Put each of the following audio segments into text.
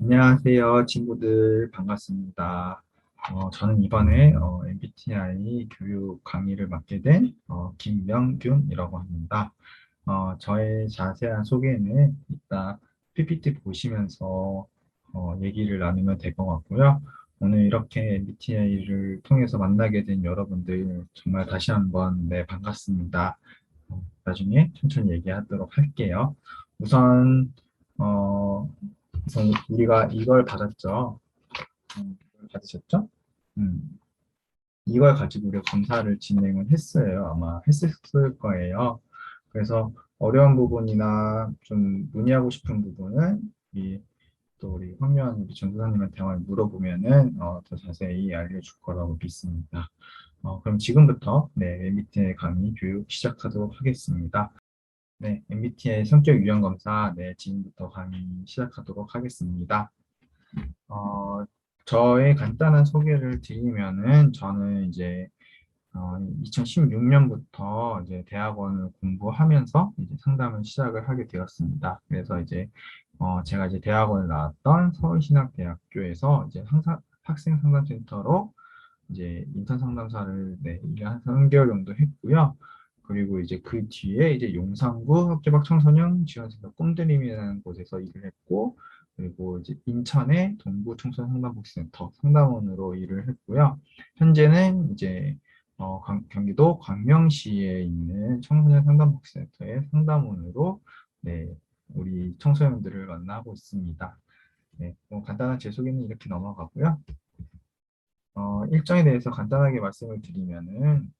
안녕하세요, 친구들. 반갑습니다. 저는 이번에 MBTI 교육 강의를 맡게 된 김명균이라고 합니다. 저의 자세한 소개는 이따 PPT 보시면서 얘기를 나누면 될 것 같고요. 오늘 이렇게 MBTI를 통해서 만나게 된 여러분들 정말 다시 한번 네, 반갑습니다. 나중에 천천히 얘기하도록 할게요. 우선 어, 우선 우리가 이걸 받았죠. 이걸 받으셨죠? 음, 이걸 가지고 우리가 검사를 진행을 했어요. 아마 했을 거예요. 그래서 어려운 부분이나 좀 문의하고 싶은 부분은 또 우리 황교안 우리 전도사님한테 한번 물어보면은 더 자세히 알려줄 거라고 믿습니다. 그럼 지금부터 네, MBTI 강의 교육 시작하도록 하겠습니다. 네, MBTI 성격 유형 검사 네, 지금부터 강의 시작하도록 하겠습니다. 어, 저의 간단한 소개를 드리면은 저는 이제 2016년부터 이제 대학원을 공부하면서 이제 상담을 시작을 하게 되었습니다. 그래서 이제 제가 이제 대학원을 나왔던 서울신학대학교에서 이제 학생 상담센터로 이제 인턴 상담사를 네, 1년 한 3개월 정도 했고요. 그리고 이제 그 뒤에 이제 용산구 학교밖 청소년 지원센터 꿈드림이라는 곳에서 일을 했고, 그리고 이제 인천의 동부 청소년 상담복지센터 상담원으로 일을 했고요. 현재는 이제 경기도 광명시에 있는 청소년 상담복지센터의 상담원으로 네, 우리 청소년들을 만나고 있습니다. 네, 간단한 제 소개는 이렇게 넘어가고요. 일정에 대해서 간단하게 말씀을 드리면은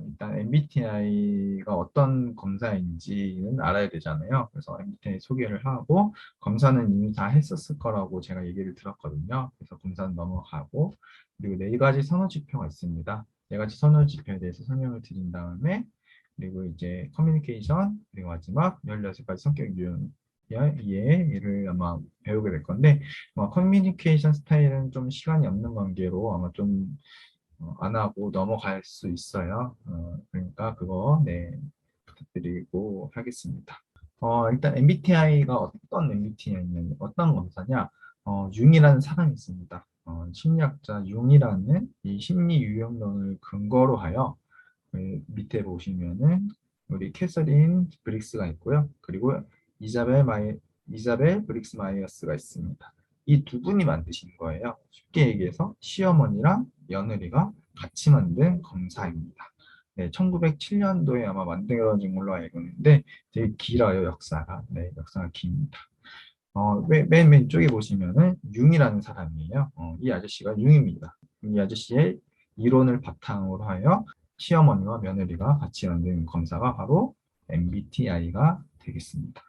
일단 MBTI가 어떤 검사인지는 알아야 되잖아요. 그래서 MBTI 소개를 하고 검사는 이미 다 했었을 거라고 제가 얘기를 들었거든요. 그래서 검사는 넘어가고 그리고 네 가지 선호 지표가 있습니다. 네 가지 선호 지표에 대해서 설명을 드린 다음에 그리고 이제 커뮤니케이션 그리고 마지막 16가지 성격 유형 얘를 아마 배우게 될 건데 커뮤니케이션 스타일은 좀 시간이 없는 관계로 아마 좀 안 하고 넘어갈 수 있어요. 그러니까 그거 네 부탁드리고 하겠습니다. 일단 MBTI가 어떤 MBTI냐면 어떤 검사냐? 융이라는 사람이 있습니다. 심리학자 융이라는 이 심리 유형론을 근거로 하여 밑에 보시면은 우리 캐서린 브릭스가 있고요. 그리고 이자벨 마이 이자벨 브릭스 마이어스가 있습니다. 이 두 분이 만드신 거예요. 쉽게 얘기해서 시어머니랑 며느리가 같이 만든 검사입니다. 네, 1907년도에 아마 만들어진 걸로 알고 있는데 되게 길어요, 역사가. 네, 역사가 깁니다. 맨 왼쪽에 보시면은 융이라는 사람이에요. 이 아저씨가 융입니다. 이 아저씨의 이론을 바탕으로 하여 시어머니와 며느리가 같이 만든 검사가 바로 MBTI가 되겠습니다.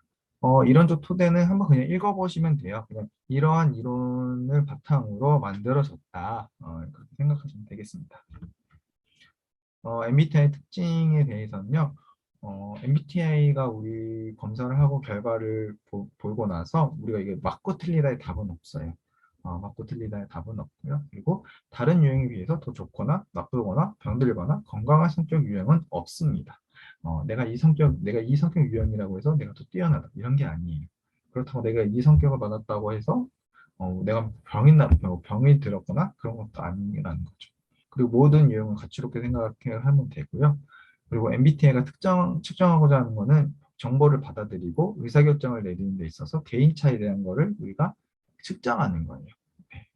이론적 토대는 한번 그냥 읽어보시면 돼요. 그냥 이러한 이론을 바탕으로 만들어졌다. 그렇게 생각하시면 되겠습니다. MBTI 특징에 대해서는요. MBTI가 우리 검사를 하고 결과를 보고 나서 우리가 이게 맞고 틀리다의 답은 없어요. 맞고 틀리다의 답은 없고요. 그리고 다른 유형에 비해서 더 좋거나 나쁘거나 병들거나 건강한 성격 유형은 없습니다. 내가 이 성격 유형이라고 해서 내가 더 뛰어나다 이런 게 아니에요. 그렇다고 내가 이 성격을 받았다고 해서 내가 병이 들었거나 그런 것도 아니라는 거죠. 그리고 모든 유형을 가치롭게 생각하면 되고요. 그리고 MBTI가 측정하고자 하는 것은 정보를 받아들이고 의사결정을 내리는 데 있어서 개인차에 대한 거를 우리가 측정하는 거예요. 네.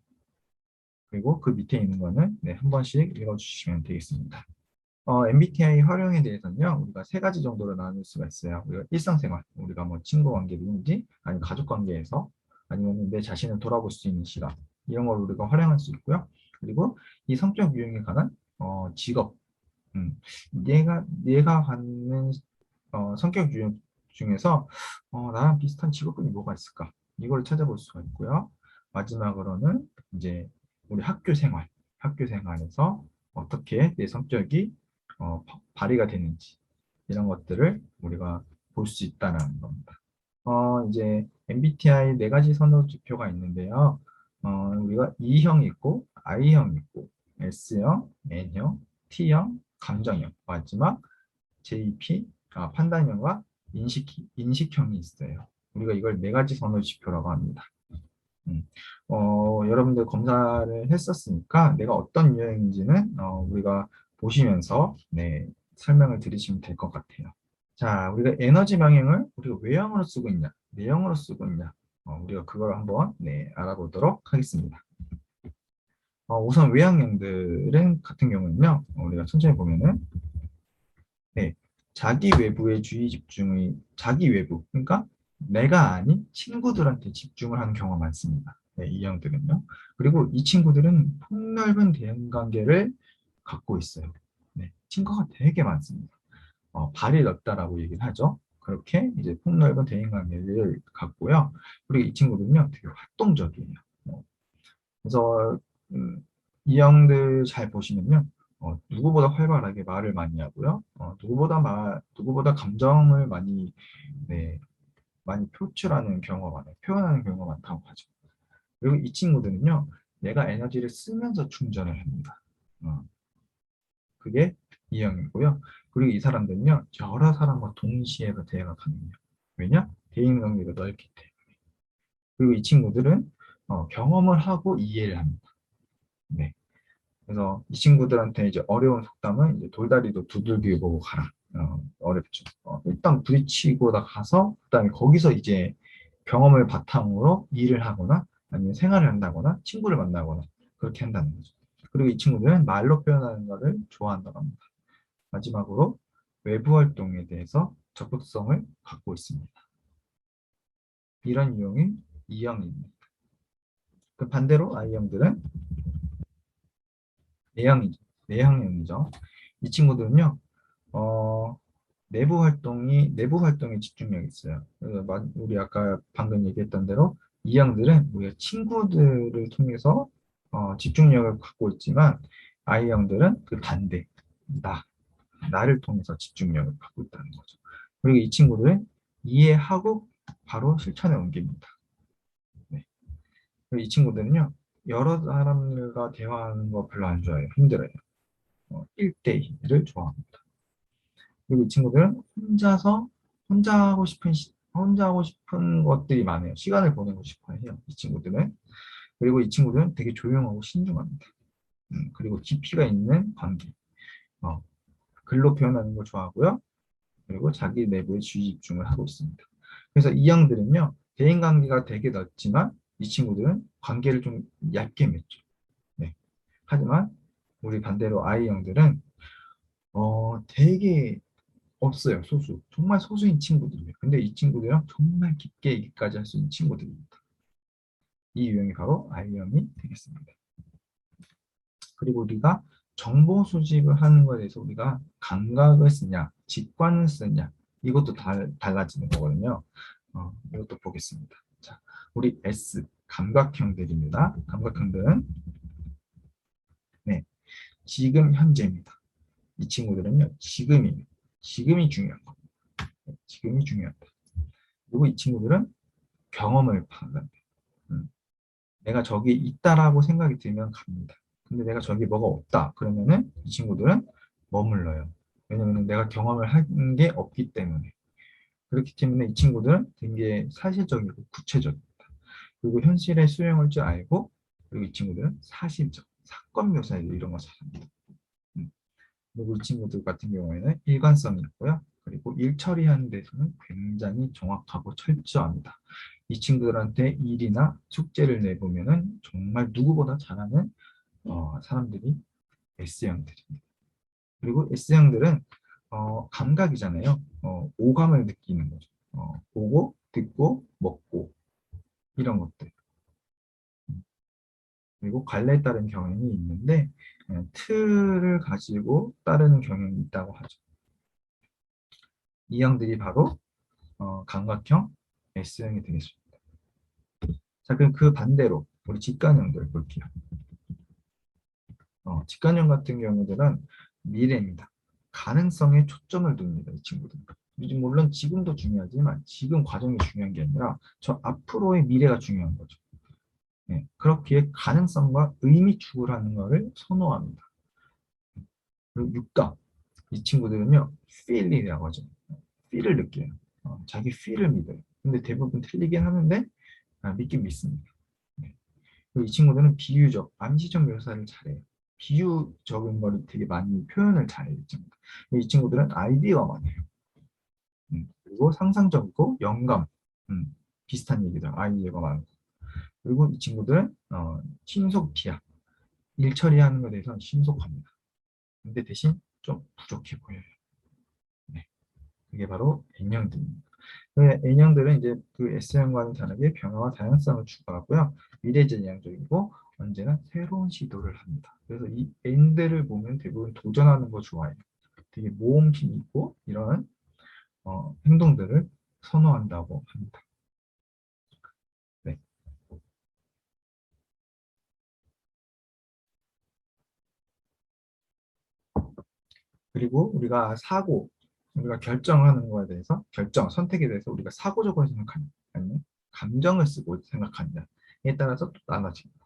그리고 그 밑에 있는 거는 네, 한 번씩 읽어주시면 되겠습니다. MBTI 활용에 대해서는요, 우리가 세 가지 정도로 나눌 수가 있어요. 우리가 일상생활, 우리가 뭐 친구 관계든지, 아니면 가족 관계에서, 아니면 내 자신을 돌아볼 수 있는 시간, 이런 걸 우리가 활용할 수 있고요. 그리고 이 성격 유형에 관한 직업, 얘가 갖는 성격 유형 중에서 나랑 비슷한 직업군이 뭐가 있을까? 이걸 찾아볼 수가 있고요. 마지막으로는 이제 우리 학교 생활에서 어떻게 내 성격이 발휘가 되는지 이런 것들을 우리가 볼 수 있다는 겁니다. 이제 MBTI 네 가지 선호 지표가 있는데요. 우리가 E형 있고 I형 있고 S형, N형, T형, 감정형, 마지막 JP, 판단형과 인식형이 있어요. 우리가 이걸 네 가지 선호 지표라고 합니다. 여러분들 검사를 했었으니까 내가 어떤 유형인지는 우리가 보시면서 네, 설명을 드리시면 될 것 같아요. 자, 우리가 에너지 방향을 우리가 외형으로 쓰고 있냐, 내형으로 쓰고 있냐, 우리가 그걸 한번 네, 알아보도록 하겠습니다. 우선 외형형들은 같은 경우는요, 우리가 천천히 보면은 네, 자기 외부의 주의 집중의 자기 외부, 그러니까 내가 아닌 친구들한테 집중을 하는 경우가 많습니다. 네, 이 형들은요. 그리고 이 친구들은 폭넓은 대인관계를 갖고 있어요. 네, 친구가 되게 많습니다. 발이 넓다라고 얘기를 하죠. 그렇게 이제 폭넓은 대인관계를 갖고요. 그리고 이 친구들은요, 되게 활동적이에요. 어, 그래서 이 형들 잘 보시면요. 누구보다 활발하게 말을 많이 하고요. 누구보다 감정을 많이, 네, 많이 표출하는 경우가 많아요. 표현하는 경우가 많다고 하죠. 그리고 이 친구들은요, 내가 에너지를 쓰면서 충전을 합니다. 어, 그게 이 형이고요. 그리고 이 사람들은요, 여러 사람과 동시에 대화가 가능해요. 왜냐? 대인관계가 넓기 때문에. 그리고 이 친구들은 경험을 하고 이해를 합니다. 네. 그래서 이 친구들한테 이제 어려운 속담은 이제 돌다리도 두들겨 보고 가라. 어렵죠. 일단 부딪히고 나가서 그다음에 거기서 이제 경험을 바탕으로 일을 하거나 아니면 생활을 한다거나 친구를 만나거나 그렇게 한다는 거죠. 그리고 이 친구들은 말로 표현하는 것을 좋아한다고 합니다. 마지막으로 외부 활동에 대해서 적극성을 갖고 있습니다. 이런 유형이 E형입니다. 그 반대로 I형들은 내형이죠. 내향형이죠. 이 친구들은요, 어, 내부 활동에 집중력이 있어요. 그래서 우리 아까 방금 얘기했던 대로 이 형들은 우리가 친구들을 통해서 집중력을 갖고 있지만 아이 형들은 그 반대, 나, 나를 통해서 집중력을 갖고 있다는 거죠. 그리고 이 친구들은 이해하고 바로 실천에 옮깁니다. 네. 그리고 이 친구들은요, 여러 사람들과 대화하는 거 별로 안 좋아해요. 힘들어요. 1대1을 좋아합니다. 그리고 이 친구들은 혼자 하고 싶은 것들이 많아요. 시간을 보내고 싶어 해요. 이 친구들은. 그리고 이 친구들은 되게 조용하고 신중합니다. 그리고 깊이가 있는 관계. 어, 글로 표현하는 걸 좋아하고요. 그리고 자기 내부에 주의 집중을 하고 있습니다. 그래서 이 형들은요, 대인관계가 되게 넓지만 이 친구들은 관계를 좀 얇게 맺죠. 네. 하지만 우리 반대로 I 형들은 되게 없어요. 소수. 정말 소수인 친구들이에요. 근데 이 친구들은 정말 깊게 얘기까지 할 수 있는 친구들입니다. 이 유형이 바로 I형이 되겠습니다. 그리고 우리가 정보 수집을 하는 것에 대해서 우리가 감각을 쓰냐, 직관을 쓰냐, 이것도 달라지는 거거든요. 이것도 보겠습니다. 자, 우리 S, 감각형들입니다. 감각형들은, 네, 지금 현재입니다. 이 친구들은요, 지금이 중요한 겁니다. 지금이 중요합니다. 그리고 이 친구들은 경험을 판단해요. 음, 내가 저기 있다라고 생각이 들면 갑니다. 근데 내가 저기 뭐가 없다. 그러면은 이 친구들은 머물러요. 왜냐면 내가 경험을 한 게 없기 때문에. 그렇기 때문에 이 친구들은 되게 사실적이고 구체적입니다. 그리고 현실의 수용할 줄 알고, 그리고 이 친구들은 사실적, 사건 묘사에 이런 거 잘합니다. 음. 그리고 이 친구들 같은 경우에는 일관성이 있고요. 그리고 일 처리하는 데서는 굉장히 정확하고 철저합니다. 이 친구들한테 일이나 숙제를 내보면은 정말 누구보다 잘하는 사람들이 S형들입니다. 그리고 S형들은 감각이잖아요. 오감을 느끼는 거죠. 보고, 듣고, 먹고 이런 것들. 그리고 관례에 따른 경향이 있는데 틀을 가지고 따르는 경향이 있다고 하죠. 이 형들이 바로 감각형 S형이 되겠습니다. 자, 그럼 그 반대로 우리 직관형들 볼게요. 직관형 같은 경우들은 미래입니다. 가능성에 초점을 둡니다. 이 친구들. 물론 지금도 중요하지만 지금 과정이 중요한 게 아니라 저 앞으로의 미래가 중요한 거죠. 네, 그렇기에 가능성과 의미 추구라는 것을 선호합니다. 그리고 육감. 이 친구들은요, feel이라고 하죠. feel을 느껴요. 자기 feel을 믿어요. 근데 대부분 틀리긴 하는데 믿긴 믿습니다. 그리고 이 친구들은 비유적, 암시적 묘사를 잘해요. 비유적인 거를 되게 많이 표현을 잘해요. 이 친구들은 아이디어가 많아요. 그리고 상상적이고 영감, 비슷한 얘기들, 아이디어가 많고. 그리고 이 친구들은 신속티야. 일 처리하는 것에 대해서는 신속합니다. 근데 대신 좀 부족해 보여요. 네, 그게 바로 N형들입니다. N형들은 이제 그 S형과는 다르게 변화와 다양성을 추구하고요. 미래지향적이고 언제나 새로운 시도를 합니다. 그래서 이 N들을 보면 대부분 도전하는 거 좋아해요. 되게 모험심이 있고 이런 행동들을 선호한다고 합니다. 네. 그리고 우리가 결정하는 거에 대해서, 선택에 대해서 우리가 사고적으로 생각하냐, 아니면 감정을 쓰고 생각하냐에 따라서 또 나눠집니다.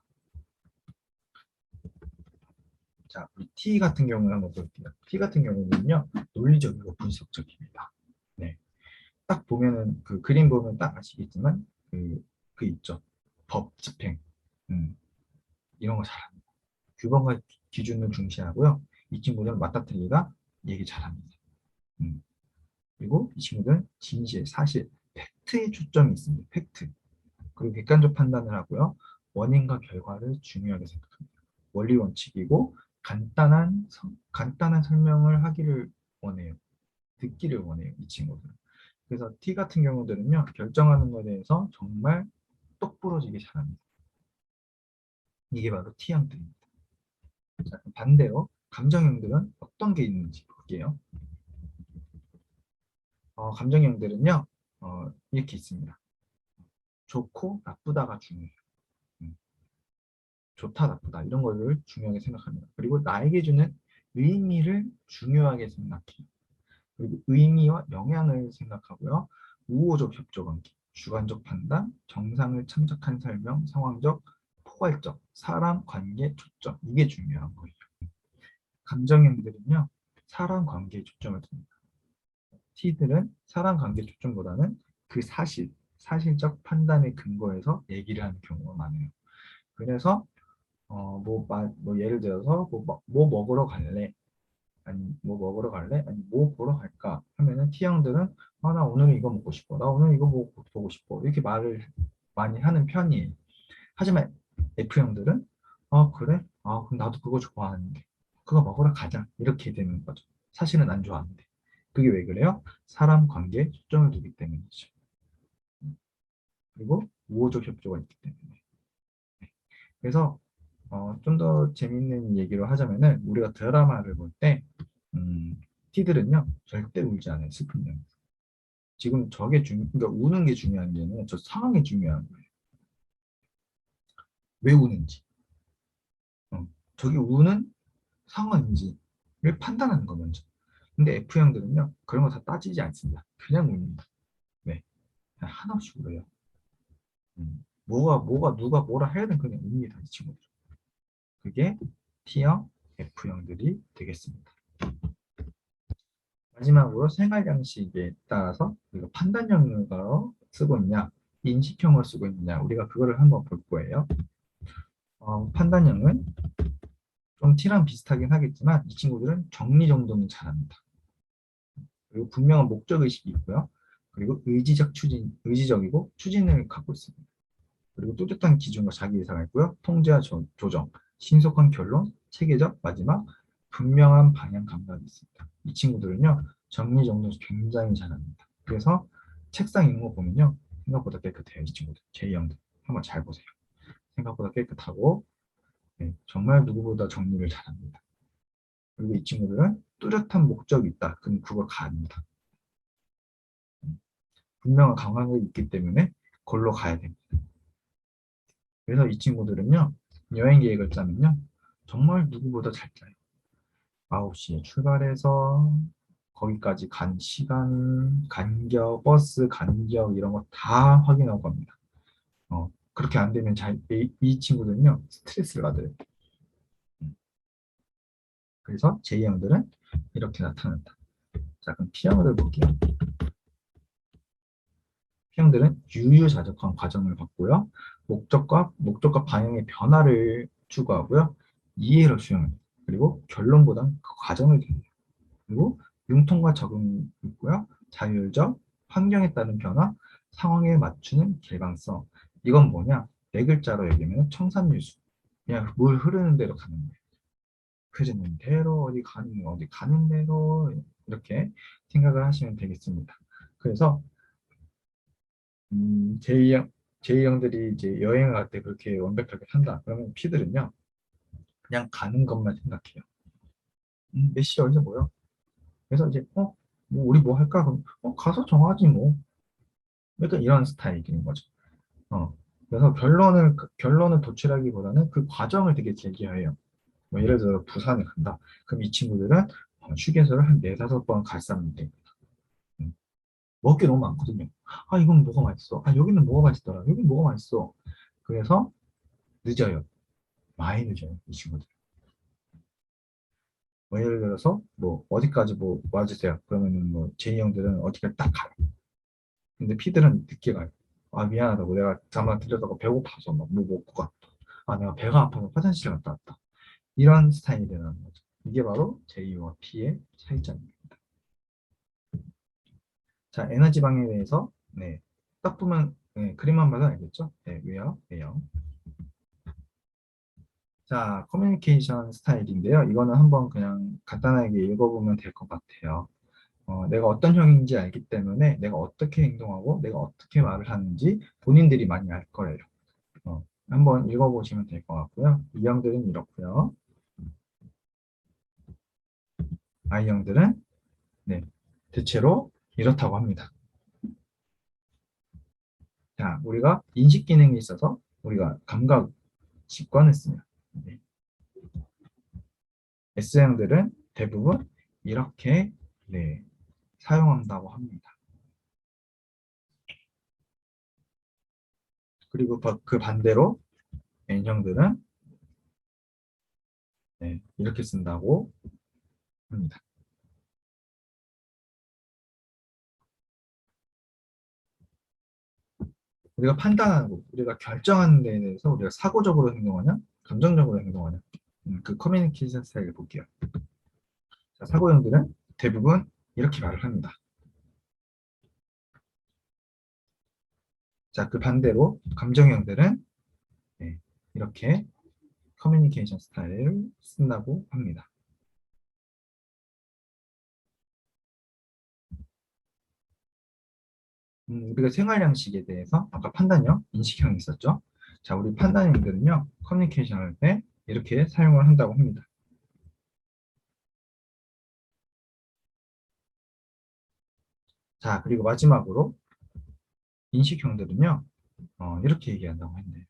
자, 우리 T 같은 경우는 한번 볼게요. T 같은 경우는요, 논리적이고 분석적입니다. 네. 딱 보면은, 그 그림 보면 딱 아시겠지만, 그 있죠. 법, 집행. 음, 이런 거 잘합니다. 규범과 기준을 중시하고요. 이 친구들은 맞다 틀리다 얘기 잘합니다. 음. 그리고 이 친구들은 진실, 사실, 팩트에 초점이 있습니다. 팩트. 그리고 객관적 판단을 하고요. 원인과 결과를 중요하게 생각합니다. 원리 원칙이고 간단한 설명을 하기를 원해요. 듣기를 원해요. 이 친구들은. 그래서 T 같은 경우들은요. 결정하는 것에 대해서 정말 똑부러지게 잘합니다. 이게 바로 T형들입니다. 자, 반대로 감정형들은 어떤 게 있는지 볼게요. 감정형들은요. 이렇게 있습니다. 좋고 나쁘다가 중요해요. 음, 좋다 나쁘다 이런 거를 중요하게 생각합니다. 그리고 나에게 주는 의미를 중요하게 생각해요. 그리고 의미와 영향을 생각하고요. 우호적 협조관계, 주관적 판단, 정상을 참작한 설명, 상황적, 포괄적, 사람 관계 초점 이게 중요한 거예요. 감정형들은요. 사람 관계에 초점을 둡니다. T들은 사람 관계 초점보다는 그 사실적 판단의 근거에서 얘기를 하는 경우가 많아요. 그래서 뭐 예를 들어서 뭐 먹으러 갈래? 아니 뭐 먹으러 갈래? 아니 뭐 보러 갈까? 하면은 T형들은 나 오늘 이거 먹고 싶어. 나 오늘 이거 보고 싶어. 이렇게 말을 많이 하는 편이에요. 하지만 F형들은 그래? 그럼 나도 그거 좋아하는데 그거 먹으러 가자. 이렇게 되는 거죠. 사실은 안 좋아하는데. 그게 왜 그래요? 사람 관계에 초점을 두기 때문이죠. 그리고 우호적 협조가 있기 때문에. 그래서 좀 더 재밌는 얘기로 하자면은 우리가 드라마를 볼 때 T들은요 절대 울지 않아요. 슬픈 영. 지금 그러니까 우는 게 중요한 게 아니라 저 상황이 중요한 거예요. 왜 우는지, 어, 저게 우는 상황인지를 판단하는 거 먼저. 근데 F형들은요 그런 거 다 따지지 않습니다. 그냥 웁니다. 네, 그냥 한없이 울어요. 누가 뭐라 해야 되는 그냥 웁니다. 이 친구들. 그게 T형, F형들이 되겠습니다. 마지막으로 생활 양식에 따라서 우리가 판단형으로 쓰고 있냐, 인식형을 쓰고 있냐, 우리가 그거를 한번 볼 거예요. 판단형은 좀 T랑 비슷하긴 하겠지만 이 친구들은 정리 정돈을 잘합니다. 그리고 분명한 목적 의식이 있고요. 그리고 의지적이고 추진을 갖고 있습니다. 그리고 뚜렷한 기준과 자기 예상이 있고요. 통제와 조정, 신속한 결론, 체계적 마지막, 분명한 방향 감각이 있습니다. 이 친구들은요, 정리정돈 굉장히 잘합니다. 그래서 책상 있는 거 보면요, 생각보다 깨끗해요. 이 친구들, J형들. 한번 잘 보세요. 생각보다 깨끗하고, 네, 정말 누구보다 정리를 잘합니다. 그리고 이 친구들은 뚜렷한 목적이 있다. 그럼 그걸 가합니다. 분명한 강함이 있기 때문에 걸로 가야 됩니다. 그래서 이 친구들은요, 여행 계획을 짜면요, 정말 누구보다 잘 짜요. 9시에 출발해서 거기까지 간 시간, 간격, 버스 간격 이런 거 다 확인하고 갑니다. 그렇게 안 되면 이 친구들은요, 스트레스를 받아요. 그래서 J형들은 이렇게 나타난다. 자, 그럼 P형을 볼게요. T형들은 유유자적한 과정을 갖고요. 목적과 반응의 변화를 추구하고요. 이해로 수용합니다. 그리고 결론보다는 그 과정을 기입니다. 그리고 융통과 적응이 있고요. 자율적, 환경에 따른 변화, 상황에 맞추는 개방성. 이건 뭐냐? 네 글자로 얘기하면 청산유수. 그냥 물 흐르는 대로 가는 거예요. 흐르는 대로 어디 가는 대로 이렇게 생각을 하시면 되겠습니다. 그래서 제이형들이 이제 여행을 갈 때 그렇게 완벽하게 산다. 그러면 P들은요, 그냥 가는 것만 생각해요. 몇 시 어디서 뭐요? 그래서 이제 뭐 우리 뭐 할까? 그럼 가서 정하지 뭐. 약간 이런 스타일인 거죠. 어. 그래서 결론을 도출하기보다는 그 과정을 되게 즐겨해요. 뭐 예를 들어 부산에 간다. 그럼 이 친구들은 휴게소를 한 네다섯 번 갔었는데 먹을 게 너무 많거든요. 아, 이건 뭐가 맛있어? 아, 여기는 뭐가 맛있더라. 여기는 뭐가 맛있어. 그래서 늦어요. 많이 늦어요. 이 친구들. 뭐 예를 들어서 뭐 어디까지 뭐 와주세요. 그러면은 뭐 제이 형들은 어디까지 딱 가요. 근데 피들은 늦게 가요. 아, 미안하다고 내가 잠깐 들렸다가 배고파서 막 뭐 먹고 갔다. 아, 내가 배가 아파서 화장실 갔다 왔다. 이런 스타일이 되는 거죠. 이게 바로 J와 P의 차이점입니다. 자, 에너지 방에 대해서 네, 딱 보면 그림만 봐도 알겠죠? 네, 외형. 자, 커뮤니케이션 스타일인데요. 이거는 한번 그냥 간단하게 읽어보면 될 것 같아요. 내가 어떤 형인지 알기 때문에 내가 어떻게 행동하고 내가 어떻게 말을 하는지 본인들이 많이 알 거예요. 한번 읽어보시면 될 것 같고요. 이 형들은 이렇고요. I 형들은 네, 대체로 이렇다고 합니다. 자, 우리가 인식 기능이 있어서 우리가 감각, 직관을 쓰면 네. S형들은 대부분 이렇게 네, 사용한다고 합니다. 그리고 그 반대로 N형들은 네, 이렇게 쓴다고 합니다. 우리가 판단하는 거, 우리가 결정하는 데에 대해서 우리가 사고적으로 행동하냐, 감정적으로 행동하냐, 그 커뮤니케이션 스타일을 볼게요. 자, 사고형들은 대부분 이렇게 말을 합니다. 자, 그 반대로 감정형들은 네, 이렇게 커뮤니케이션 스타일을 쓴다고 합니다. 우리가 생활 양식에 대해서 아까 판단형, 인식형이 있었죠. 자, 우리 판단형들은요, 커뮤니케이션 할 때 이렇게 사용을 한다고 합니다. 자, 그리고 마지막으로 인식형들은요, 이렇게 얘기한다고 했네요.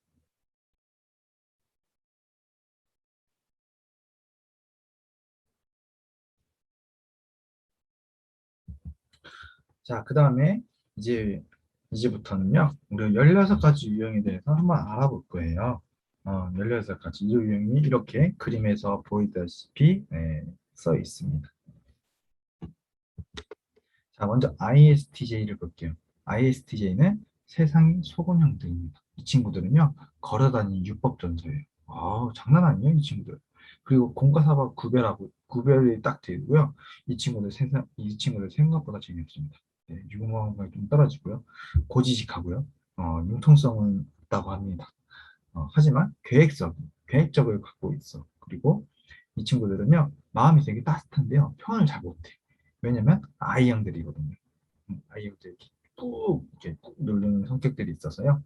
자, 그 다음에 이제, 이제부터는요, 우리가 16가지 유형에 대해서 한번 알아볼 거예요. 16가지 유형이 이렇게 그림에서 보이다시피 써 있습니다. 자, 먼저 ISTJ를 볼게요. ISTJ는 세상의 소곤형들입니다. 이 친구들은요, 걸어다니는 유법전서예요. 장난 아니에요, 이 친구들. 그리고 공과사가 구별이 딱 되고요. 이 친구들 생각보다 재미없습니다. 네, 유머가 좀 떨어지고요. 고지식하고요. 융통성은 있다고 합니다. 하지만 계획적을 갖고 있어. 그리고 이 친구들은요, 마음이 되게 따뜻한데요. 표현을 잘 못해. 왜냐면 I형들이거든요. I형들 이렇게 꾹 누르는 성격들이 있어서요.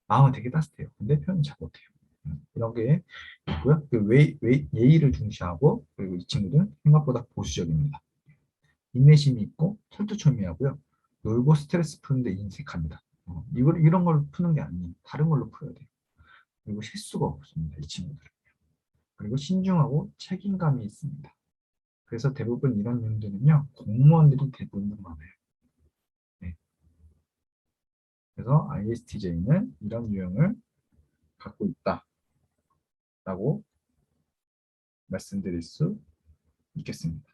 마음은 되게 따뜻해요. 근데 표현을 잘 못해요. 이런 게 있고요. 예의를 중시하고 그리고 이 친구들은 생각보다 보수적입니다. 인내심이 있고 철두철미하고요. 놀고 스트레스 푸는데 인색합니다. 이런 걸 푸는 게 아니에요. 다른 걸로 풀어야 돼요. 그리고 실수가 없습니다. 이 친구들. 그리고 신중하고 책임감이 있습니다. 그래서 대부분 이런 유형들은요, 공무원들이 대부분 많아요. 네. 그래서 ISTJ는 이런 유형을 갖고 있다라고 말씀드릴 수 있겠습니다.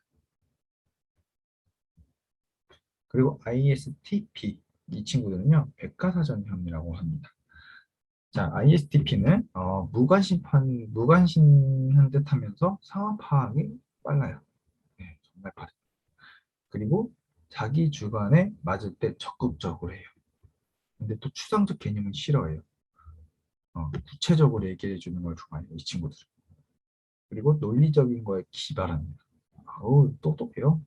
그리고 ISTP, 이 친구들은요, 백과사전형이라고 합니다. 자, ISTP는 무관심한 듯하면서 상황 파악이 빨라요. 네, 정말 빠르요. 그리고 자기 주관에 맞을 때 적극적으로 해요. 근데 또 추상적 개념은 싫어해요. 구체적으로 얘기해 주는 걸 좋아해요, 이 친구들은. 그리고 논리적인 거에 기발합니다. 아우, 똑똑해요.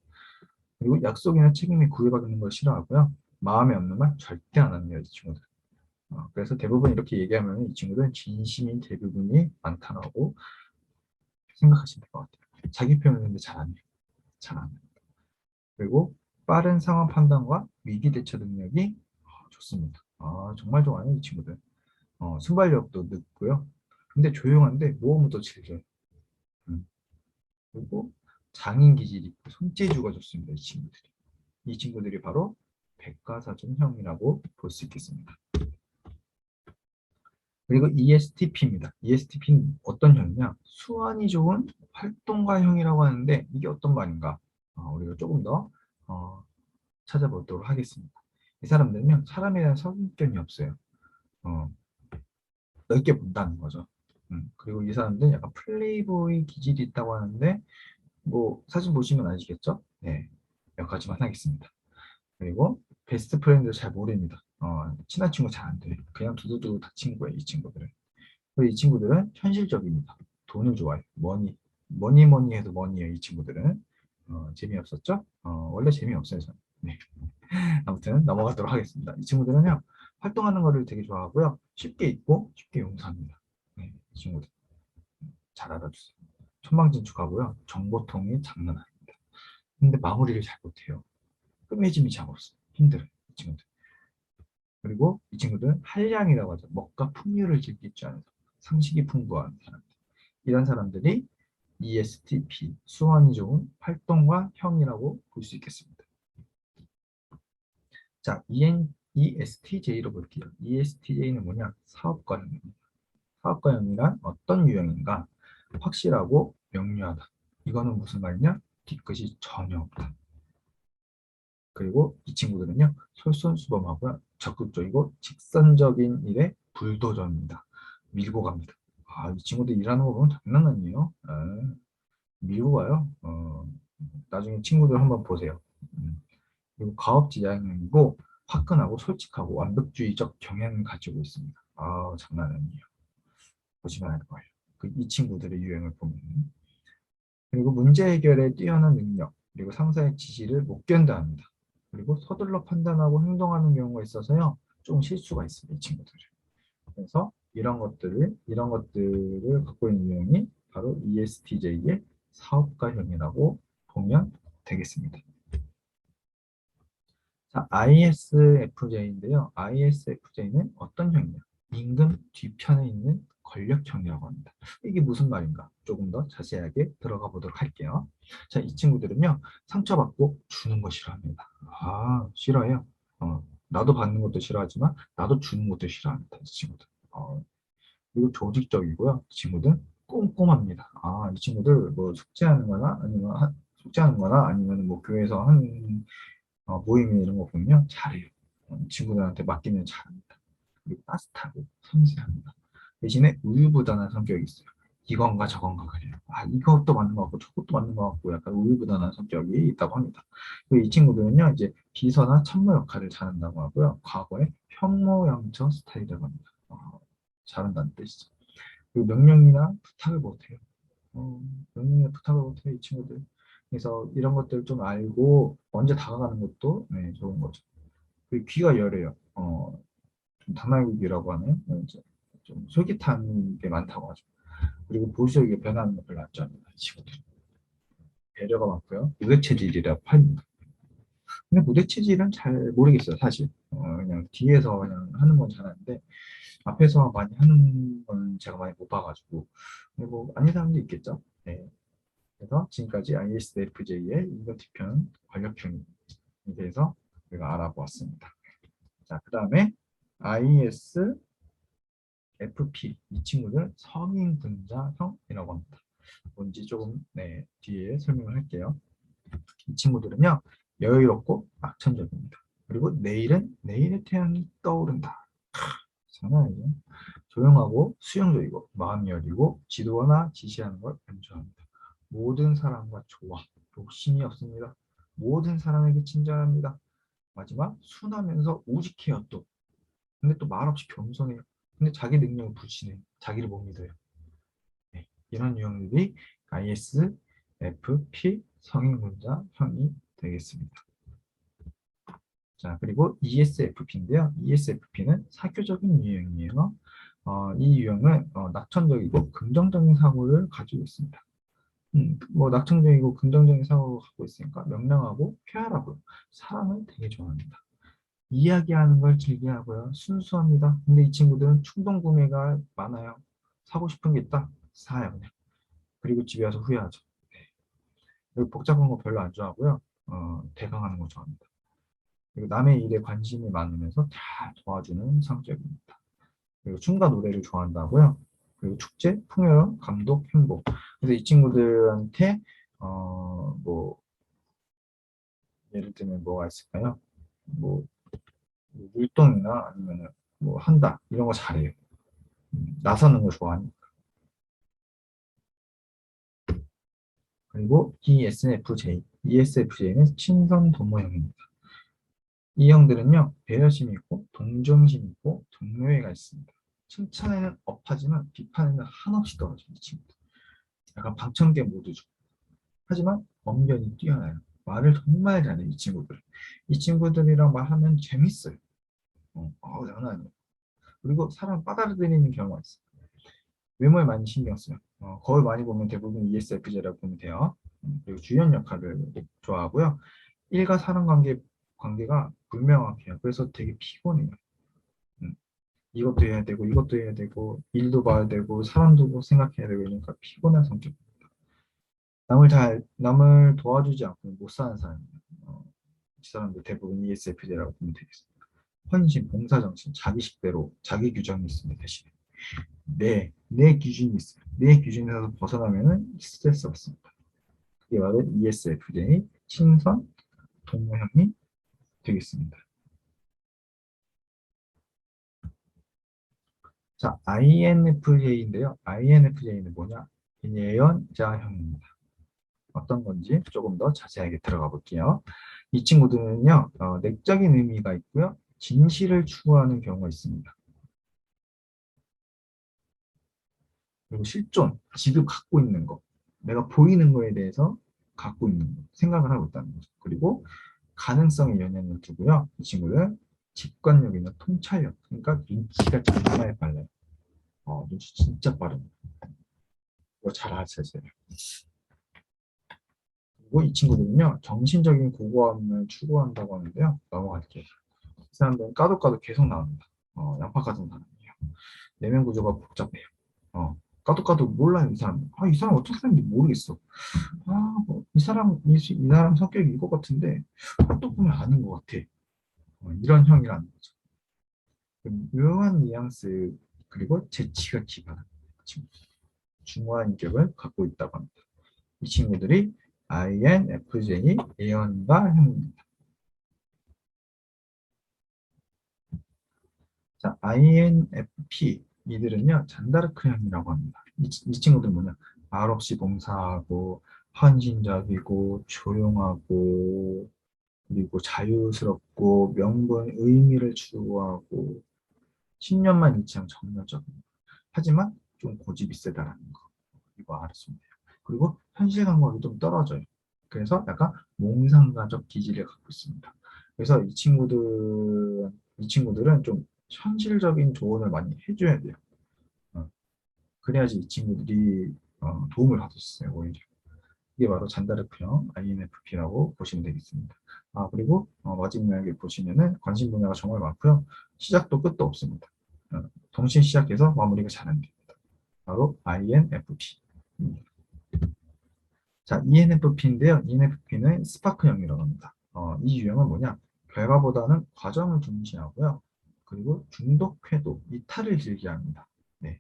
그리고 약속이나 책임이 구애받는 걸 싫어하고요. 마음에 없는 말 절대 안 합니다, 이 친구들. 그래서 대부분 이렇게 얘기하면 이 친구들은 진심인 대부분이 많다라고 생각하시면 될 것 같아요. 자기 표현을 근데 잘 안 해요. 잘 안 해요. 그리고 빠른 상황 판단과 위기 대처 능력이 좋습니다. 정말 좋아요, 이 친구들. 순발력도 늦고요. 근데 조용한데 모험도 즐겨요. 음. 그리고 장인 기질이 있고 손재주가 좋습니다, 이 친구들이. 이 친구들이 바로 백과사전형이라고 볼 수 있겠습니다. 그리고 ESTP입니다. ESTP는 어떤 형이냐? 수완이 좋은 활동가형이라고 하는데 이게 어떤 말인가? 우리가 조금 더 찾아보도록 하겠습니다. 이 사람들은요, 사람에 대한 선입견이 없어요. 어, 넓게 본다는 거죠. 그리고 이 사람들은 약간 플레이보이 기질이 있다고 하는데 뭐 사진 보시면 아시겠죠? 네, 여기까지만 하겠습니다. 그리고 베스트 프렌드 잘 모릅니다. 친한 친구 잘 안 돼요. 그냥 두두두 다 친구예요, 이 친구들은. 그리고 이 친구들은 현실적입니다. 돈을 좋아해요. 뭐니 해도 머니예요, 이 친구들은. 재미없었죠? 원래 재미없어요, 저는. 네. 아무튼 넘어가도록 하겠습니다. 이 친구들은요, 활동하는 거를 되게 좋아하고요. 쉽게 잊고 쉽게 용서합니다. 네, 이 친구들 잘 알아주세요. 천방진축하고요. 정보통이 장난 아닙니다. 근데 마무리를 잘 못해요. 끝맺음이 잘 없어요. 힘들어요, 이 친구들. 그리고 이 친구들은 한량이라고 하죠. 먹과 풍류를 즐길 줄 아는 상식이 풍부한 사람들. 이런 사람들이 ESTP, 수완이 좋은 활동가 형이라고 볼 수 있겠습니다. 자, ESTJ로 볼게요. ESTJ는 뭐냐? 사업가형입니다. 사업가형이란 어떤 유형인가? 확실하고 명료하다. 이거는 무슨 말이냐? 뒤끝이 전혀 없다. 그리고 이 친구들은요, 솔선수범하고요, 적극적이고 직선적인 일에 불도저입니다. 밀고 갑니다. 이 친구들 일하는 거 보면 장난 아니에요. 밀고 가요. 나중에 친구들 한번 보세요. 그리고 가업지향이고 화끈하고 솔직하고 완벽주의적 경향을 가지고 있습니다. 장난 아니에요. 보시면 알 거예요. 이 친구들의 유형을 보면. 그리고 문제 해결에 뛰어난 능력, 그리고 상사의 지시를 못 견뎌합니다. 그리고 서둘러 판단하고 행동하는 경우가 있어서요, 좀 실수가 있어요, 이 친구들은. 그래서 이런 것들을 갖고 있는 유형이 바로 ESTJ의 사업가형이라고 보면 되겠습니다. 자, ISFJ인데요. ISFJ는 어떤 형이냐? 임금 뒤편에 있는 권력형이라고 합니다. 이게 무슨 말인가? 조금 더 자세하게 들어가 보도록 할게요. 자, 이 친구들은요, 상처받고 주는 거 싫어합니다. 싫어해요. 나도 받는 것도 싫어하지만, 나도 주는 것도 싫어합니다. 이 친구들. 그리고 조직적이고요. 이 친구들 꼼꼼합니다. 이 친구들 뭐 숙제하는 거나 아니면 뭐 교회에서 하는 모임 이런 거 보면 잘해요. 친구들한테 맡기면 잘합니다. 그리고 따뜻하고 섬세합니다. 대신에 우유부단한 성격이 있어요. 이건가 저건가 그래요. 이것도 맞는 것 같고 저것도 맞는 것 같고 약간 우유부단한 성격이 있다고 합니다. 그리고 이 친구들은요, 이제 비서나 참모 역할을 잘한다고 하고요. 과거에 현모양처 스타일이라고 합니다. 잘한다는 뜻이죠. 그리고 명령이나 부탁을 못해요. 명령이나 부탁을 못해요, 이 친구들. 그래서 이런 것들 좀 알고 먼저 다가가는 것도 네, 좋은 거죠. 그리고 귀가 열해요. 좀 다말국이라고 하는 이제 좀 솔깃한 게 많다고 하죠. 그리고 보수적이게 변하는 거 별로 안 좋아합니다. 이 친구들. 배려가 많고요. 무대체질이라고 합니다. 근데 무대체질은 잘 모르겠어요, 사실. 그냥 뒤에서 그냥 하는 건 잘하는데 앞에서 많이 하는 건 제가 많이 못 봐가지고. 근데 뭐 아닌 사람도 있겠죠. 네. 그래서 지금까지 ISFJ의 인거티편 권력형에 대해서 우리가 알아보았습니다. 자, 그 다음에 ISFP, 이 친구들 성인분자형이라고 합니다. 뭔지 조금 뒤에 설명을 할게요. 이 친구들은요, 여유롭고 낙천적입니다. 그리고 내일의 태양이 떠오른다. 장난 아니죠? 조용하고 수용적이고 마음이 여리고 지도나 지시하는 걸 연주합니다. 모든 사람과 조화, 욕심이 없습니다. 모든 사람에게 친절합니다. 마지막 순하면서 우직해요 또. 근데 또 말없이 겸손해요. 근데 자기 능력을 부치네. 자기를 못 믿어요. 네, 이런 유형들이 ISFP 성인군자형이 되겠습니다. 자, 그리고 ESFP인데요. ESFP는 사교적인 유형이에요. 이 유형은 낙천적이고 긍정적인 사고를 가지고 있습니다. 뭐 낙천적이고 긍정적인 사고를 갖고 있으니까 명랑하고 쾌활하고요. 사람을 되게 좋아합니다. 이야기하는 걸 즐겨하고요. 순수합니다. 근데 이 친구들은 충동 구매가 많아요. 사고 싶은 게 있다? 사요, 그냥. 그리고 집에 와서 후회하죠. 네. 그리고 복잡한 거 별로 안 좋아하고요. 대강하는 거 좋아합니다. 그리고 남의 일에 관심이 많으면서 다 도와주는 성격입니다. 그리고 춤과 노래를 좋아한다고요. 그리고 축제, 풍요롭, 감독, 행복. 그래서 이 친구들한테 뭐 예를 들면 뭐가 있을까요? 뭐 율동이나 아니면은 뭐 한다 이런 거 잘해요. 나서는 거 좋아하니까. 그리고 ESFJ는 친선 도모형입니다. 이 형들은요 배려심이 있고 동정심이 있고 동료애가 있습니다. 칭찬에는 업하지만 비판에는 한없이 떨어져요. 이 친구들. 약간 방청객 모드죠. 하지만 언변이 뛰어나요. 말을 정말 잘해요. 이 친구들. 이 친구들이랑 말하면 재밌어요. 장난 아니에요. 그리고 사람 빠다르들이는 경우가 있어요. 외모에 많이 신경 써요. 거울 많이 보면 대부분 ESFJ라고 보면 돼요. 그리고 주연 역할을 좋아하고요. 일과 사람 관계가 불명확해요. 그래서 되게 피곤해요. 음, 이것도 해야 되고 이것도 해야 되고 일도 봐야 되고 사람도 생각해야 되고 이러니까 피곤한 성격. 남을 도와주지 않고 못 사는 사람이에요. 이 사람들 대부분 ESFJ라고 보면 되겠습니다. 헌신, 봉사정신, 자기식대로 자기 규정이 있습니다. 대신에 내 기준이 있어요. 내 기준에서 벗어나면은 스트레스 받습니다. 그게 바로 ESFJ 친선 동료형이 되겠습니다. 자, INFJ인데요. INFJ는 뭐냐? 예언자형입니다. 어떤 건지 조금 더 자세하게 들어가 볼게요. 이 친구들은요, 내적인 의미가 있고요. 진실을 추구하는 경우가 있습니다. 그리고 실존, 지금 갖고 있는 거, 내가 보이는 거에 대해서 갖고 있는 거, 생각을 하고 있다는 거죠. 그리고 가능성에 영향을 두고요. 이 친구는 직관력이나 통찰력, 그러니까 눈치가 정말 빨라요. 눈치 진짜 빠릅니다. 이거 잘 아셔야 돼요. 그리고 이 친구들은요, 정신적인 고고함을 추구한다고 하는데요. 넘어갈게요. 이 사람들은 까도 계속 나옵니다. 양파 같은 사람이에요. 내면 구조가 복잡해요. 까도 몰라요, 이 사람. 이 사람 어떻게 사는지 모르겠어. 이 사람 성격이 이거 같은데, 또 보면 아닌 것 같아. 이런 형이라는 거죠. 묘한 뉘앙스, 그리고 재치가 기반한 친구. 중후한 인격을 갖고 있다고 합니다. 이 친구들이 INFJ 예언가 형입니다. 자, INFP 이들은요 잔다르크형이라고 합니다. 이 친구들 뭐냐? 말없이 봉사하고 헌신적이고 조용하고 그리고 자유스럽고 명분 의미를 추구하고 신념만 일치하면 정열적입니다. 하지만 좀 고집이 세다라는 거 이거 알았으면 돼요. 그리고 현실 감각이 좀 떨어져요. 그래서 약간 몽상가적 기질을 갖고 있습니다. 그래서 이 친구들은 좀 현실적인 조언을 많이 해줘야 돼요. 어, 그래야지 이 친구들이 도움을 받을 수 있어요, 오히려. 이게 바로 잔다르크형 INFP라고 보시면 되겠습니다. 그리고 마지막에 보시면은 관심 분야가 정말 많고요. 시작도 끝도 없습니다. 동시에 시작해서 마무리가 잘 안 됩니다. 바로 INFP. 자, ENFP인데요. ENFP는 스파크형이라고 합니다. 이 유형은 뭐냐? 결과보다는 과정을 중시하고요. 그리고 중독 회도, 이탈을 즐겨합니다. 네,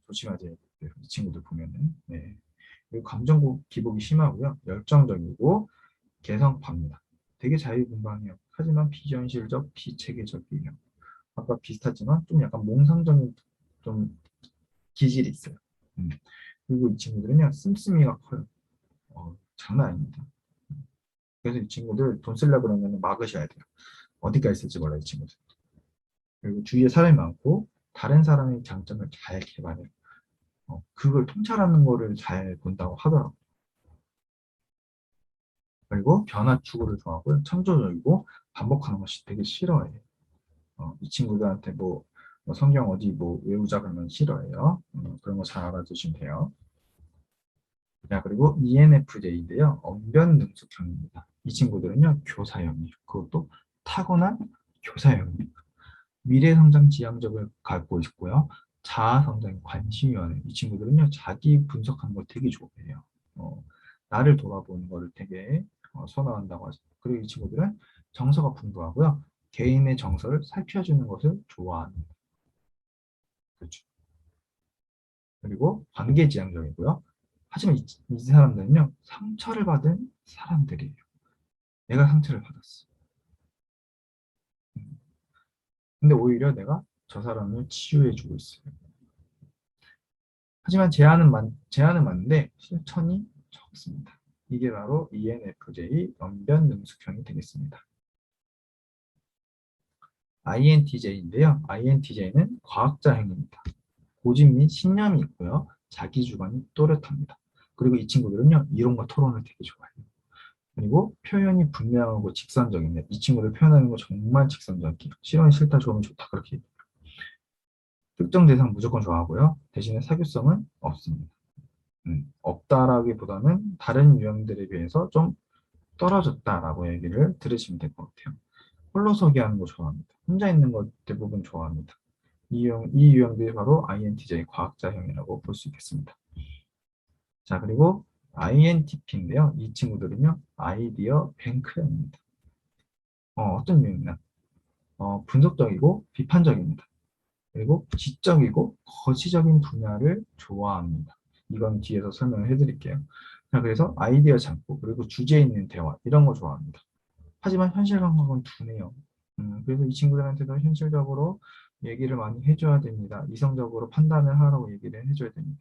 조심하세요. 이 친구들 보면은. 네. 그리고 감정 기복이 심하고요. 열정적이고 개성파입니다. 되게 자유분방해요. 하지만 비현실적, 비체계적이에요. 아까 비슷하지만 좀 약간 몽상적인 좀 기질이 있어요. 음. 그리고 이 친구들은요, 씀씀이가 커요. 장난 아닙니다. 그래서 이 친구들 돈 쓰려고 그러면 막으셔야 돼요. 어디까지 쓸지 몰라요, 이 친구들. 그리고 주위에 사람이 많고, 다른 사람의 장점을 잘 개발해요. 그걸 통찰하는 거를 잘 본다고 하더라고요. 그리고 변화 추구를 좋아하고요. 창조적이고 반복하는 것이 되게 싫어해요. 이 친구들한테 뭐 성경 어디 뭐 외우자 그러면 싫어해요. 그런 거 잘 알아두시면 돼요. 자, 그리고 ENFJ인데요. 언변능숙형입니다. 이 친구들은요, 교사형이에요. 그것도 타고난 교사형입니다. 미래 성장 지향적을 갖고 있고요. 자아 성장에 관심이 많아요. 이 친구들은요, 자기 분석하는 걸 되게 좋아해요. 나를 돌아보는 거를 되게 선호한다고 하죠. 그리고 이 친구들은 정서가 풍부하고요. 개인의 정서를 살펴주는 것을 좋아합니다. 그렇죠. 그리고 관계지향적이고요. 하지만 이 사람들은요, 상처를 받은 사람들이에요. 내가 상처를 받았어. 음. 근데 오히려 내가 저 사람을 치유해주고 있어요. 하지만 제한은 많은데 실천이 적습니다. 이게 바로 ENFJ 언변능숙형이 되겠습니다. INTJ인데요. INTJ는 과학자형입니다. 고집 및 신념이 있고요. 자기 주관이 또렷합니다. 그리고 이 친구들은요, 이론과 토론을 되게 좋아해요. 그리고 표현이 분명하고 직선적인데 이 친구를 표현하는 거 정말 직선적이에요. 싫으면 싫다, 좋으면 좋다 그렇게 얘기해요. 특정 대상 무조건 좋아하고요. 대신에 사교성은 없습니다. 없다라기보다는 다른 유형들에 비해서 좀 떨어졌다라고 얘기를 들으시면 될 것 같아요. 홀로서기 하는 거 좋아합니다. 혼자 있는 거 대부분 좋아합니다. 이 유형들이 바로 INTJ 과학자형이라고 볼 수 있겠습니다. 자, 그리고 INTP인데요. 이 친구들은요, 아이디어 뱅크형입니다. 어떤 유형이냐? 분석적이고 비판적입니다. 그리고 지적이고 거시적인 분야를 좋아합니다. 이건 뒤에서 설명을 해드릴게요. 자, 그래서 아이디어 창고, 그리고 주제 있는 대화, 이런 거 좋아합니다. 하지만 현실 감각은 둔해요. 그래서 이 친구들한테도 현실적으로 얘기를 많이 해줘야 됩니다. 이성적으로 판단을 하라고 얘기를 해줘야 됩니다.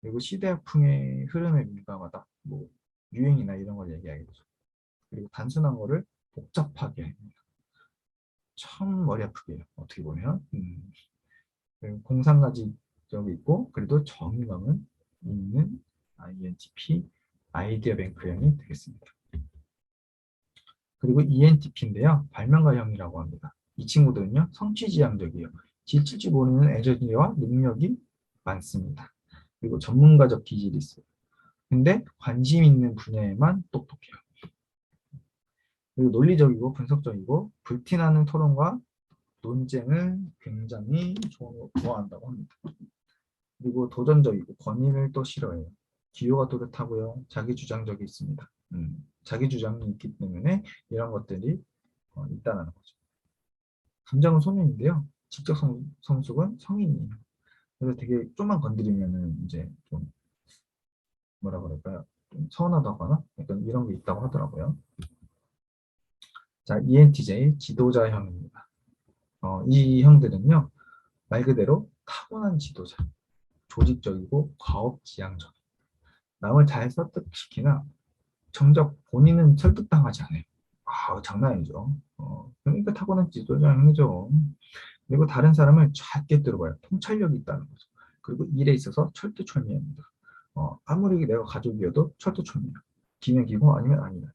그리고 시대풍의 흐름에 민감하다. 뭐 유행이나 이런 걸 얘기하겠죠. 그리고 단순한 거를 복잡하게 합니다. 참 머리 아프게 해요. 어떻게 보면. 그리고 공상가지적이 있고 그래도 정의감은 있는 INTP 아이디어 뱅크형이 되겠습니다. 그리고 ENTP인데요. 발명가형이라고 합니다. 이 친구들은요. 성취지향적이에요. 지칠줄 모르는 에너지와 능력이 많습니다. 그리고 전문가적 기질이 있어요. 근데 관심 있는 분야에만 똑똑해요. 그리고 논리적이고 분석적이고 불티나는 토론과 논쟁을 굉장히 좋아한다고 합니다. 그리고 도전적이고 권위를 또 싫어해요. 기호가 또렷하고요. 자기주장적이 있습니다. 자기 주장이 있기 때문에 이런 것들이 있다는 거죠. 감정은 소년인데요. 직접 성숙은 성인이에요. 그래서 되게 좀만 건드리면은 이제 좀 뭐라 그럴까요? 좀 서운하다거나 약간 이런 게 있다고 하더라고요. 자, ENTJ 지도자형입니다. 이 형들은요, 말 그대로 타고난 지도자, 조직적이고 과업지향적, 남을 잘 설득시키나 정작 본인은 설득당하지 않아요. 장난 아니죠. 그러니까 타고난 지도자형이죠. 그리고 다른 사람을 잘 꿰뚫어봐요. 통찰력이 있다는 거죠. 그리고 일에 있어서 철두철미합니다. 아무리 내가 가족이어도 철두철미해요. 기면 기고 아니면 아니다.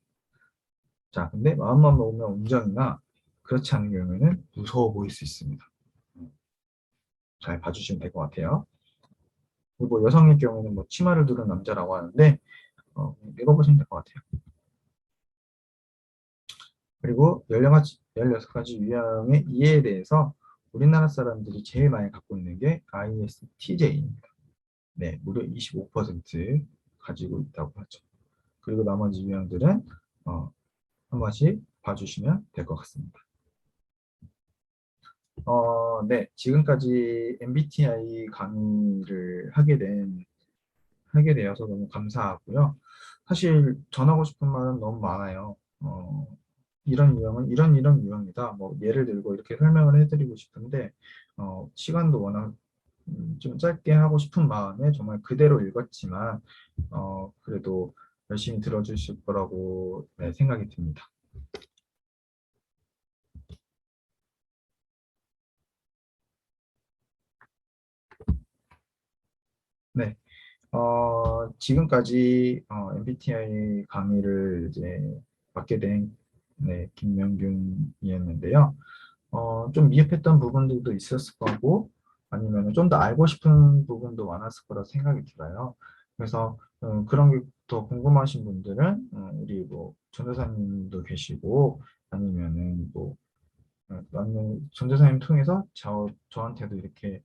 자, 근데 마음만 먹으면 운전이나 그렇지 않은 경우에는 무서워 보일 수 있습니다. 잘 봐주시면 될 것 같아요. 그리고 여성의 경우는 뭐 치마를 두른 남자라고 하는데 읽어보시면 될 것 같아요. 그리고 16가지 유형의 이해에 대해서 우리나라 사람들이 제일 많이 갖고 있는 게 ISTJ입니다. 네, 무려 25% 가지고 있다고 하죠. 그리고 나머지 유형들은 한 번씩 봐주시면 될 것 같습니다. 네, 지금까지 MBTI 강의를 하게 되어서 너무 감사하고요. 사실 전하고 싶은 말은 너무 많아요. 이런 유형은 이런 유형이다. 뭐 예를 들고 이렇게 설명을 해드리고 싶은데 시간도 워낙 좀 짧게 하고 싶은 마음에 정말 그대로 읽었지만 그래도 열심히 들어주실 거라고 네, 생각이 듭니다. 네, 지금까지 MBTI 강의를 이제 받게 된 네, 김명균이었는데요. 좀 미흡했던 부분들도 있었을 거고, 아니면 좀 더 알고 싶은 부분도 많았을 거라 생각이 들어요. 그래서 그런 게 더 궁금하신 분들은 우리 뭐 전도사님도 계시고, 아니면은 뭐 나는 전도사님 통해서 저한테도 이렇게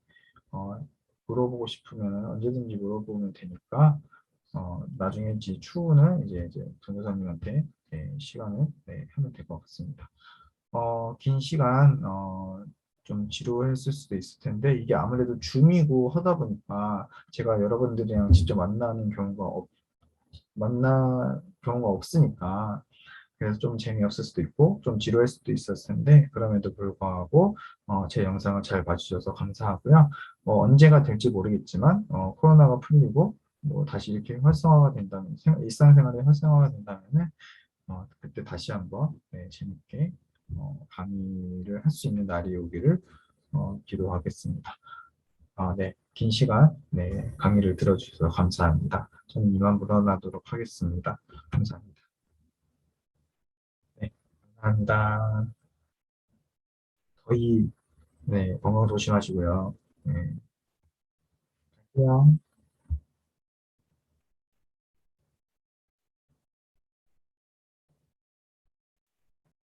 물어보고 싶으면 언제든지 물어보면 되니까 나중에 이제 추후는 이제 전도사님한테 네, 시간을 네, 하면 될 것 같습니다. 긴 시간, 좀 지루했을 수도 있을 텐데, 이게 아무래도 줌이고 하다 보니까 제가 여러분들이랑 직접 만나 경우가 없으니까, 그래서 좀 재미없을 수도 있고, 좀 지루할 수도 있었을 텐데, 그럼에도 불구하고, 제 영상을 잘 봐주셔서 감사하고요. 언제가 될지 모르겠지만, 코로나가 풀리고, 뭐 다시 이렇게 활성화가 된다면, 일상생활이 활성화가 된다면은, 그때 다시 한번 네, 재밌게 강의를 할 수 있는 날이 오기를 기도하겠습니다. 네, 긴 시간 네, 강의를 들어주셔서 감사합니다. 저는 이만 물러나도록 하겠습니다. 감사합니다. 네, 감사합니다. 거의 네, 건강 조심하시고요. 네, 갈게요.